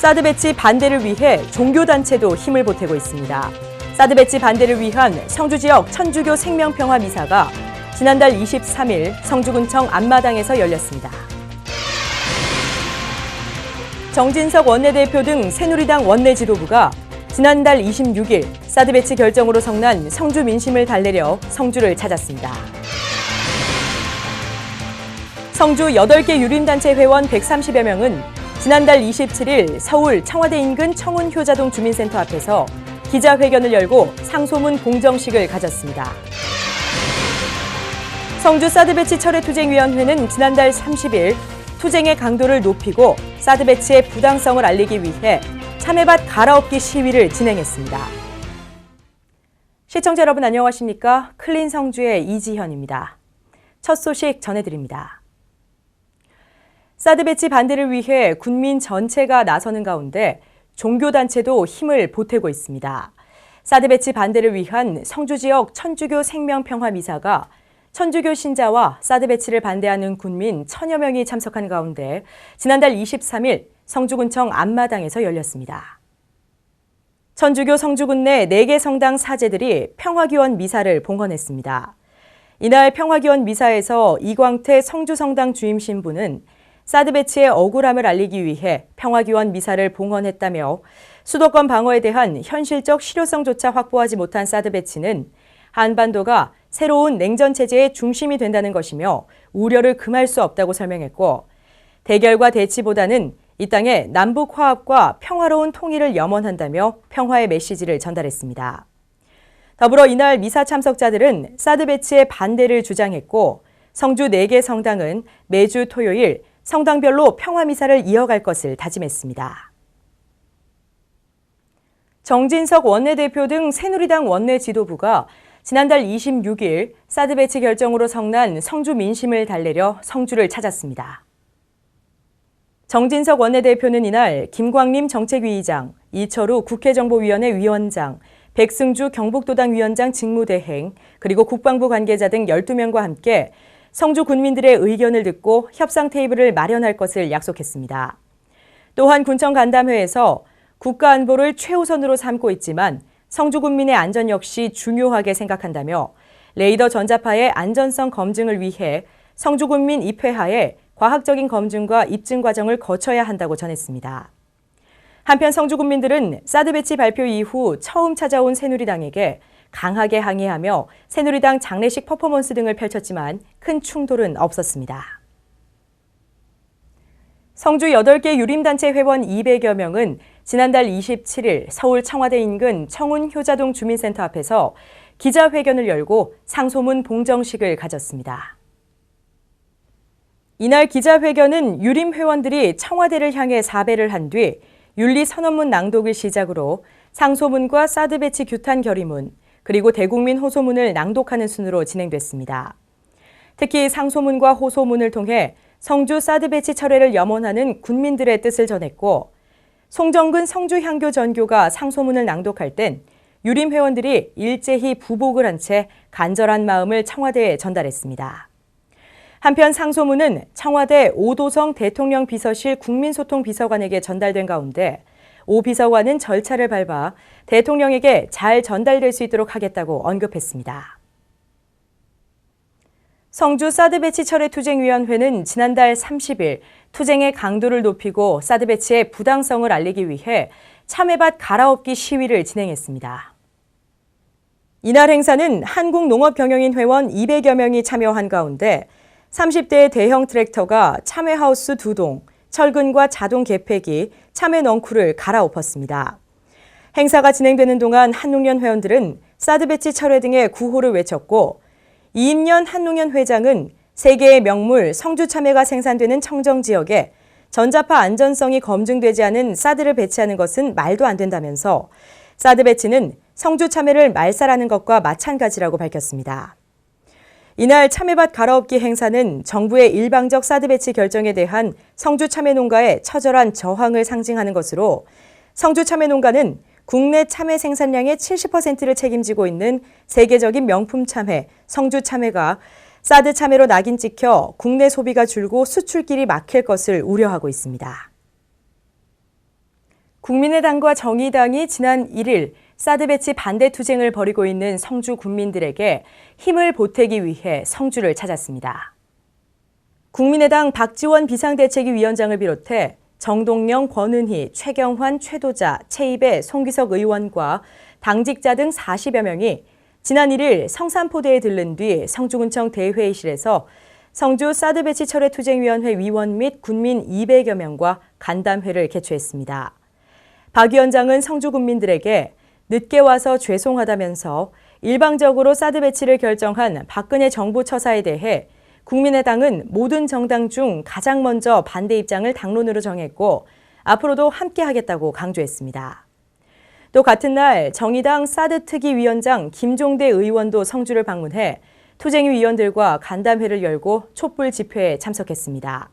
사드 배치 반대를 위해 종교단체도 힘을 보태고 있습니다. 사드 배치 반대를 위한 성주 지역 천주교 생명평화 미사가 지난달 23일 성주군청 앞마당에서 열렸습니다. 정진석 원내대표 등 새누리당 원내 지도부가 지난달 26일 사드 배치 결정으로 성난 성주 민심을 달래려 성주를 찾았습니다. 성주 8개 유림단체 회원 130여 명은 지난달 27일 서울 청와대 인근 청운효자동 주민센터 앞에서 기자회견을 열고 상소문 공정식을 가졌습니다. 성주 사드 배치 철회투쟁위원회는 지난달 30일 투쟁의 강도를 높이고 사드 배치의 부당성을 알리기 위해 참외밭 갈아엎기 시위를 진행했습니다. 시청자 여러분 안녕하십니까? 클린 성주의 이지현입니다. 첫 소식 전해드립니다. 사드 배치 반대를 위해 군민 전체가 나서는 가운데 종교단체도 힘을 보태고 있습니다. 사드 배치 반대를 위한 성주 지역 천주교 생명평화 미사가 천주교 신자와 사드 배치를 반대하는 군민 1000여 명이 참석한 가운데 지난달 23일 성주군청 앞마당에서 열렸습니다. 천주교 성주군 내 4개 성당 사제들이 평화기원 미사를 봉헌했습니다. 이날 평화기원 미사에서 이광태 성주성당 주임 신부는 사드 배치의 억울함을 알리기 위해 평화기원 미사를 봉헌했다며 수도권 방어에 대한 현실적 실효성조차 확보하지 못한 사드 배치는 한반도가 새로운 냉전 체제의 중심이 된다는 것이며 우려를 금할 수 없다고 설명했고 대결과 대치보다는 이 땅의 남북 화합과 평화로운 통일을 염원한다며 평화의 메시지를 전달했습니다. 더불어 이날 미사 참석자들은 사드 배치의 반대를 주장했고 성주 4개 성당은 매주 토요일 성당별로 평화미사를 이어갈 것을 다짐했습니다. 정진석 원내대표 등 새누리당 원내 지도부가 지난달 26일 사드 배치 결정으로 성난 성주 민심을 달래려 성주를 찾았습니다. 정진석 원내대표는 이날 김광림 정책위의장, 이철우 국회정보위원회 위원장, 백승주 경북도당 위원장 직무대행, 그리고 국방부 관계자 등 12명과 함께 성주 군민들의 의견을 듣고 협상 테이블을 마련할 것을 약속했습니다. 또한 군청 간담회에서 국가안보를 최우선으로 삼고 있지만 성주 군민의 안전 역시 중요하게 생각한다며 레이더 전자파의 안전성 검증을 위해 성주 군민 입회하에 과학적인 검증과 입증 과정을 거쳐야 한다고 전했습니다. 한편 성주 군민들은 사드 배치 발표 이후 처음 찾아온 새누리당에게 강하게 항의하며 새누리당 장례식 퍼포먼스 등을 펼쳤지만 큰 충돌은 없었습니다. 성주 8개 유림단체 회원 200여 명은 지난달 27일 서울 청와대 인근 청운효자동 주민센터 앞에서 기자회견을 열고 상소문 봉정식을 가졌습니다. 이날 기자회견은 유림 회원들이 청와대를 향해 사배를 한 뒤 윤리선언문 낭독을 시작으로 상소문과 사드 배치 규탄 결의문, 그리고 대국민 호소문을 낭독하는 순으로 진행됐습니다. 특히 상소문과 호소문을 통해 성주 사드 배치 철회를 염원하는 군민들의 뜻을 전했고 송정근 성주향교 전교가 상소문을 낭독할 땐 유림 회원들이 일제히 부복을 한 채 간절한 마음을 청와대에 전달했습니다. 한편 상소문은 청와대 오도성 대통령 비서실 국민소통 비서관에게 전달된 가운데 오 비서관은 절차를 밟아 대통령에게 잘 전달될 수 있도록 하겠다고 언급했습니다. 성주 사드 배치 철회 투쟁위원회는 지난달 30일 투쟁의 강도를 높이고 사드 배치의 부당성을 알리기 위해 참외밭 갈아엎기 시위를 진행했습니다. 이날 행사는 한국농업경영인 회원 200여 명이 참여한 가운데 30대의 대형 트랙터가 참외하우스 2동, 철근과 자동 개폐기, 참외 넝쿨을 갈아엎었습니다. 행사가 진행되는 동안 한농연 회원들은 사드 배치 철회 등의 구호를 외쳤고 이임년 한농연 회장은 세계의 명물 성주 참외가 생산되는 청정 지역에 전자파 안전성이 검증되지 않은 사드를 배치하는 것은 말도 안 된다면서 사드 배치는 성주 참외를 말살하는 것과 마찬가지라고 밝혔습니다. 이날 참외밭 갈아엎기 행사는 정부의 일방적 사드 배치 결정에 대한 성주 참외 농가의 처절한 저항을 상징하는 것으로 성주 참외 농가는 국내 참외 생산량의 70%를 책임지고 있는 세계적인 명품 참외, 성주 참외가 사드 참외로 낙인 찍혀 국내 소비가 줄고 수출길이 막힐 것을 우려하고 있습니다. 국민의당과 정의당이 지난 1일 사드 배치 반대 투쟁을 벌이고 있는 성주 군민들에게 힘을 보태기 위해 성주를 찾았습니다. 국민의당 박지원 비상대책위원장을 비롯해 정동영, 권은희, 최경환, 최도자, 최입의 송기석 의원과 당직자 등 40여 명이 지난 1일 성산포대에 들른 뒤 성주군청 대회의실에서 성주 사드 배치 철회 투쟁위원회 위원 및 군민 200여 명과 간담회를 개최했습니다. 박 위원장은 성주 군민들에게 늦게 와서 죄송하다면서 일방적으로 사드 배치를 결정한 박근혜 정부 처사에 대해 국민의당은 모든 정당 중 가장 먼저 반대 입장을 당론으로 정했고 앞으로도 함께하겠다고 강조했습니다. 또 같은 날 정의당 사드 특위위원장 김종대 의원도 성주를 방문해 투쟁위 위원들과 간담회를 열고 촛불 집회에 참석했습니다.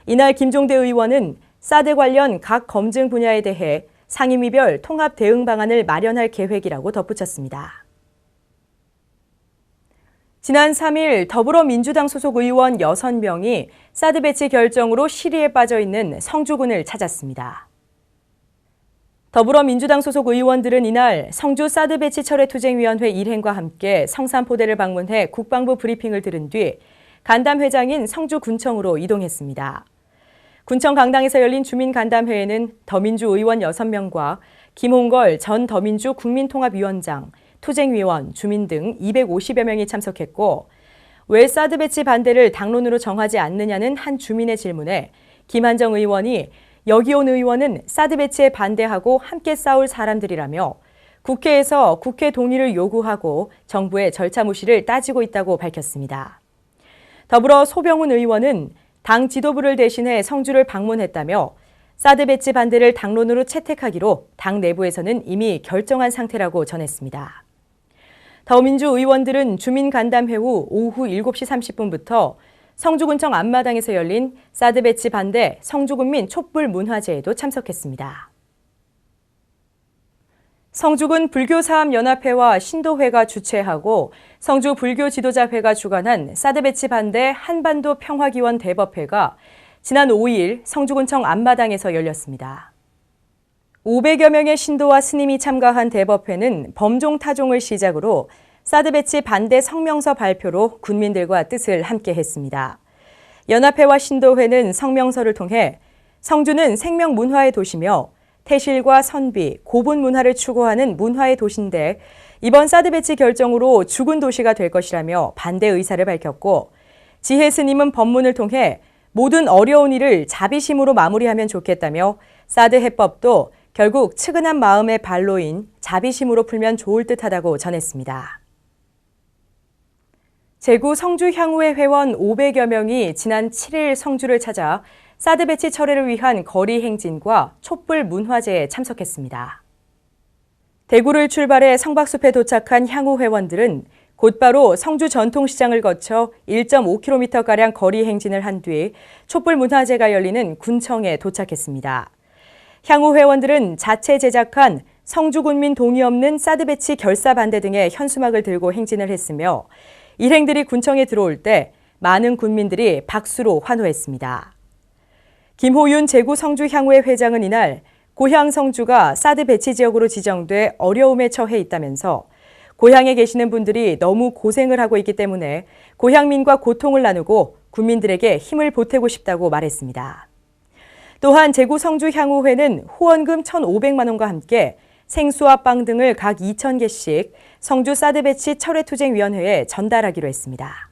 이날 김종대 의원은 사드 관련 각 검증 분야에 대해 상임위별 통합 대응 방안을 마련할 계획이라고 덧붙였습니다. 지난 3일 더불어민주당 소속 의원 6명이 사드 배치 결정으로 시리에 빠져 있는 성주군을 찾았습니다. 더불어민주당 소속 의원들은 이날 성주 사드 배치 철회 투쟁위원회 일행과 함께 성산포대를 방문해 국방부 브리핑을 들은 뒤 간담회장인 성주군청으로 이동했습니다. 군청 강당에서 열린 주민간담회에는 더민주 의원 6명과 김홍걸 전 더민주 국민통합위원장, 투쟁위원, 주민 등 250여 명이 참석했고 왜 사드 배치 반대를 당론으로 정하지 않느냐는 한 주민의 질문에 김한정 의원이 여기 온 의원은 사드 배치에 반대하고 함께 싸울 사람들이라며 국회에서 국회 동의를 요구하고 정부의 절차 무시를 따지고 있다고 밝혔습니다. 더불어 소병훈 의원은 당 지도부를 대신해 성주를 방문했다며 사드 배치 반대를 당론으로 채택하기로 당 내부에서는 이미 결정한 상태라고 전했습니다. 더민주 의원들은 주민간담회 후 오후 7시 30분부터 성주군청 앞마당에서 열린 사드 배치 반대 성주군민 촛불 문화제에도 참석했습니다. 성주군 불교사업연합회와 신도회가 주최하고 성주 불교지도자회가 주관한 사드 배치 반대 한반도 평화기원 대법회가 지난 5일 성주군청 앞마당에서 열렸습니다. 500여 명의 신도와 스님이 참가한 대법회는 범종 타종을 시작으로 사드 배치 반대 성명서 발표로 군민들과 뜻을 함께 했습니다. 연합회와 신도회는 성명서를 통해 성주는 생명 문화의 도시며 태실과 선비, 고분 문화를 추구하는 문화의 도시인데 이번 사드 배치 결정으로 죽은 도시가 될 것이라며 반대 의사를 밝혔고 지혜 스님은 법문을 통해 모든 어려운 일을 자비심으로 마무리하면 좋겠다며 사드 해법도 결국 측은한 마음의 발로인 자비심으로 풀면 좋을 듯하다고 전했습니다. 제구 성주 향후회 회원 500여 명이 지난 7일 성주를 찾아 사드 배치 철회를 위한 거리 행진과 촛불 문화제에 참석했습니다. 대구를 출발해 성박숲에 도착한 향후 회원들은 곧바로 성주 전통시장을 거쳐 1.5km가량 거리 행진을 한 뒤 촛불 문화제가 열리는 군청에 도착했습니다. 향후 회원들은 자체 제작한 성주군민 동의 없는 사드 배치 결사 반대 등의 현수막을 들고 행진을 했으며 일행들이 군청에 들어올 때 많은 군민들이 박수로 환호했습니다. 김호윤 제구 성주 향후회 회장은 이날 고향 성주가 사드 배치 지역으로 지정돼 어려움에 처해 있다면서 고향에 계시는 분들이 너무 고생을 하고 있기 때문에 고향민과 고통을 나누고 군민들에게 힘을 보태고 싶다고 말했습니다. 또한 제구 성주 향후회는 후원금 1,500만 원과 함께 생수와 빵 등을 각 2,000개씩 성주 사드 배치 철회투쟁위원회에 전달하기로 했습니다.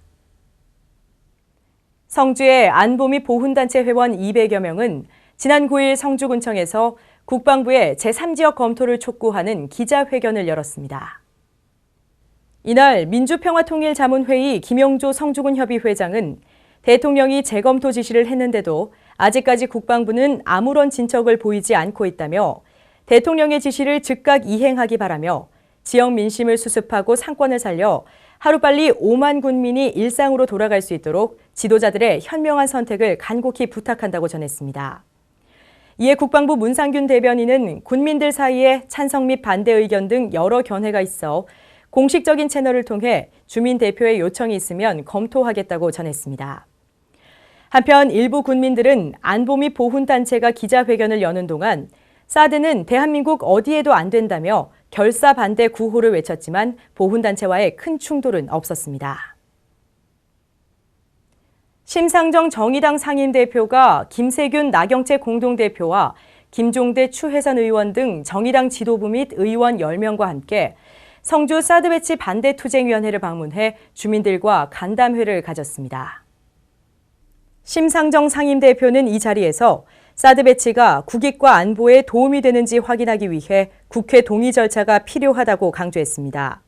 성주의 안보 및 보훈단체 회원 200여 명은 지난 9일 성주군청에서 국방부의 제3지역 검토를 촉구하는 기자회견을 열었습니다. 이날 민주평화통일자문회의 김용조 성주군 협의회장은 대통령이 재검토 지시를 했는데도 아직까지 국방부는 아무런 진척을 보이지 않고 있다며 대통령의 지시를 즉각 이행하기 바라며 지역 민심을 수습하고 상권을 살려 하루빨리 5만 군민이 일상으로 돌아갈 수 있도록 지도자들의 현명한 선택을 간곡히 부탁한다고 전했습니다. 이에 국방부 문상균 대변인은 군민들 사이에 찬성 및 반대 의견 등 여러 견해가 있어 공식적인 채널을 통해 주민 대표의 요청이 있으면 검토하겠다고 전했습니다. 한편 일부 군민들은 안보 및 보훈단체가 기자회견을 여는 동안 사드는 대한민국 어디에도 안 된다며 결사 반대 구호를 외쳤지만 보훈단체와의 큰 충돌은 없었습니다. 심상정 정의당 상임대표가 김세균 나경채 공동대표와 김종대 추혜선 의원 등 정의당 지도부 및 의원 10명과 함께 성주 사드 배치 반대 투쟁위원회를 방문해 주민들과 간담회를 가졌습니다. 심상정 상임대표는 이 자리에서 사드 배치가 국익과 안보에 도움이 되는지 확인하기 위해 국회 동의 절차가 필요하다고 강조했습니다.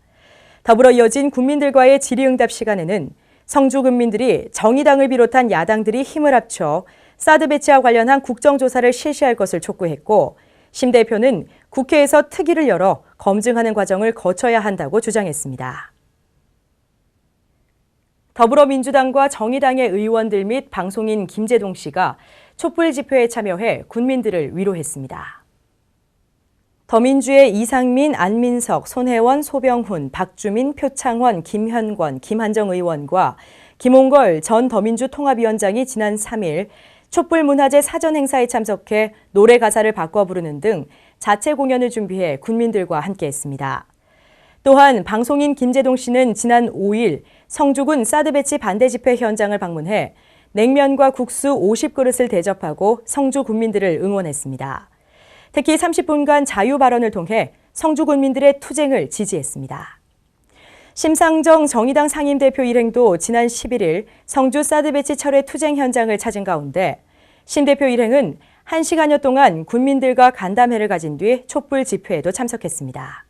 더불어 이어진 국민들과의 질의응답 시간에는 성주 군민들이 정의당을 비롯한 야당들이 힘을 합쳐 사드 배치와 관련한 국정조사를 실시할 것을 촉구했고, 심 대표는 국회에서 특위를 열어 검증하는 과정을 거쳐야 한다고 주장했습니다. 더불어민주당과 정의당의 의원들 및 방송인 김재동 씨가 촛불 집회에 참여해 군민들을 위로했습니다. 더민주의 이상민, 안민석, 손혜원, 소병훈, 박주민, 표창원, 김현권, 김한정 의원과 김홍걸 전 더민주 통합위원장이 지난 3일 촛불문화제 사전 행사에 참석해 노래 가사를 바꿔 부르는 등 자체 공연을 준비해 군민들과 함께했습니다. 또한 방송인 김재동 씨는 지난 5일 성주군 사드 배치 반대 집회 현장을 방문해 냉면과 국수 50그릇을 대접하고 성주 군민들을 응원했습니다. 특히 30분간 자유 발언을 통해 성주 군민들의 투쟁을 지지했습니다. 심상정 정의당 상임대표 일행도 지난 11일 성주 사드 배치 철회 투쟁 현장을 찾은 가운데 심 대표 일행은 1시간여 동안 군민들과 간담회를 가진 뒤 촛불 집회에도 참석했습니다.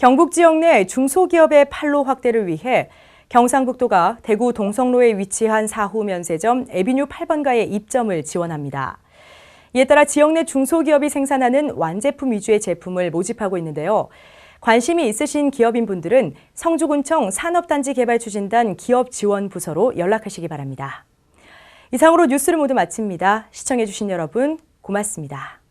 경북 지역 내 중소기업의 판로 확대를 위해 경상북도가 대구 동성로에 위치한 4호 면세점 에비뉴 8번가의 입점을 지원합니다. 이에 따라 지역 내 중소기업이 생산하는 완제품 위주의 제품을 모집하고 있는데요. 관심이 있으신 기업인분들은 성주군청 산업단지개발추진단 기업지원부서로 연락하시기 바랍니다. 이상으로 뉴스를 모두 마칩니다. 시청해주신 여러분 고맙습니다.